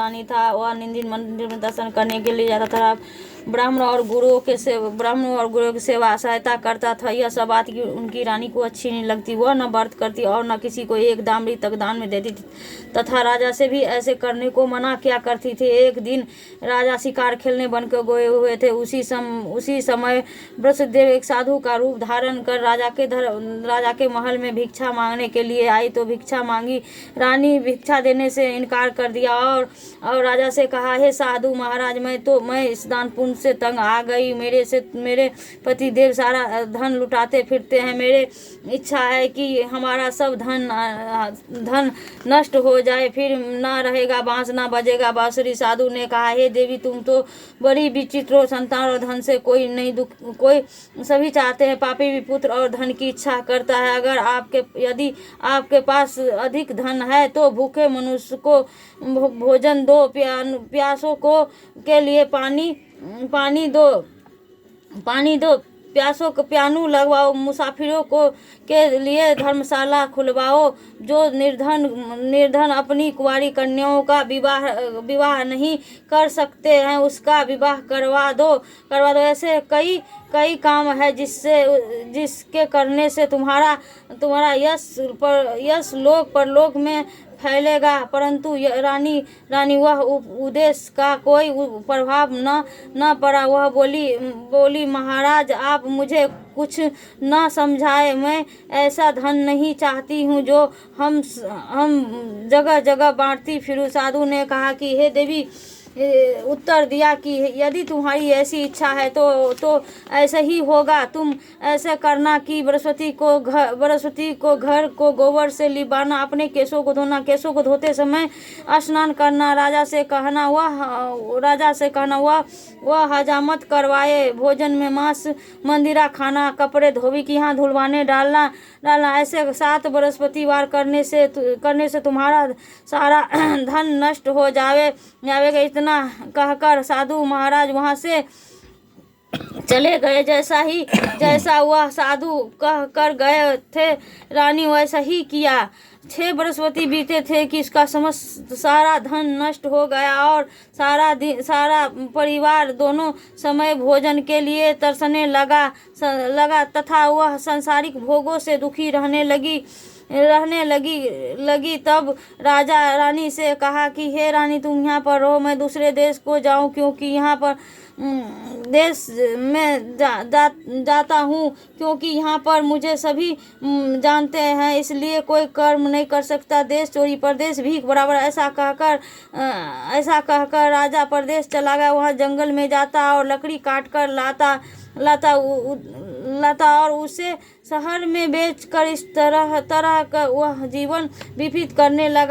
स्थानीय था। वह निंदित मंदिर में दर्शन करने के लिए जाता था। ब्राह्मण और गुरुओं की सेवा सहायता करता था। यह सब बात की उनकी रानी को अच्छी नहीं लगती। वह न व्रत करती और न किसी को एक दामड़ी तक दान में देती थी तथा राजा से भी ऐसे करने को मना किया करती थी। एक दिन राजा शिकार खेलने बनकर गए हुए थे। उसी समय वृषदेव एक साधु का रूप धारण कर राजा के महल में भिक्षा मांगने के लिए आई तो भिक्षा मांगी। रानी भिक्षा देने से इनकार कर दिया और राजा से कहा, हे साधु महाराज, मैं इस दान पुण्य से तंग आ गई। मेरे पति देव सारा धन लुटाते फिरते हैं। मेरे इच्छा है कि हमारा सब धन नष्ट हो जाए, फिर ना रहेगा बांस ना बजेगा बांसुरी। साधु ने कहा, हे देवी, तुम तो बड़ी विचित्र हो। संतान और धन से कोई सभी चाहते हैं। पापी भी पुत्र और धन की इच्छा करता है। यदि आपके पास अधिक धन है तो भूखे मनुष्य को भोजन दो, प्यासों को के लिए पानी दो, प्यासों को प्यानू लगवाओ, मुसाफिरों के लिए धर्मशाला खुलवाओ। जो निर्धन अपनी कुंवारी कन्याओं का विवाह नहीं कर सकते हैं उसका विवाह करवा दो। ऐसे कई काम है जिसके करने से तुम्हारा यश लोक परलोक में फैलेगा। परंतु रानी वह उपदेश का कोई प्रभाव न पड़ा। वह बोली महाराज, आप मुझे कुछ न समझाए। मैं ऐसा धन नहीं चाहती हूँ जो हम जगह जगह बांटती फिरूं। साधु ने कहा कि हे देवी, उत्तर दिया कि यदि तुम्हारी ऐसी इच्छा है तो ऐसा ही होगा। तुम ऐसा करना कि बृहस्पति को घर को गोबर से लिपाना, अपने केशों को धोना, केशों को धोते समय स्नान करना। राजा से कहना वह हजामत करवाए। भोजन में मांस मंदिरा खाना, कपड़े धोबी की यहाँ धुलवाने डालना। ऐसे 7 बृहस्पतिवार करने से तुम्हारा सारा धन नष्ट हो जाएगा। इतना कहकर साधु महाराज वहां से चले गए। जैसा वह साधु कह कर गए थे, रानी वैसा ही किया। 6 बृहस्पति बीते थे कि इसका समस्त सारा धन नष्ट हो गया और सारा परिवार दोनों समय भोजन के लिए तरसने लगा तथा वह सांसारिक भोगों से दुखी रहने लगी। तब राजा रानी से कहा कि हे रानी, तुम यहाँ पर रहो, मैं दूसरे देश को जाऊं, क्योंकि यहाँ पर देश में जाता हूँ, क्योंकि यहाँ पर मुझे सभी जानते हैं, इसलिए कोई कर्म नहीं कर सकता। देश चोरी परदेश भीख बराबर। ऐसा कहकर राजा परदेश चला गया। वहाँ जंगल में जाता और लकड़ी काट कर लाता और उसे शहर में बेचकर इस तरह का वह जीवन व्यतीत करने लगा।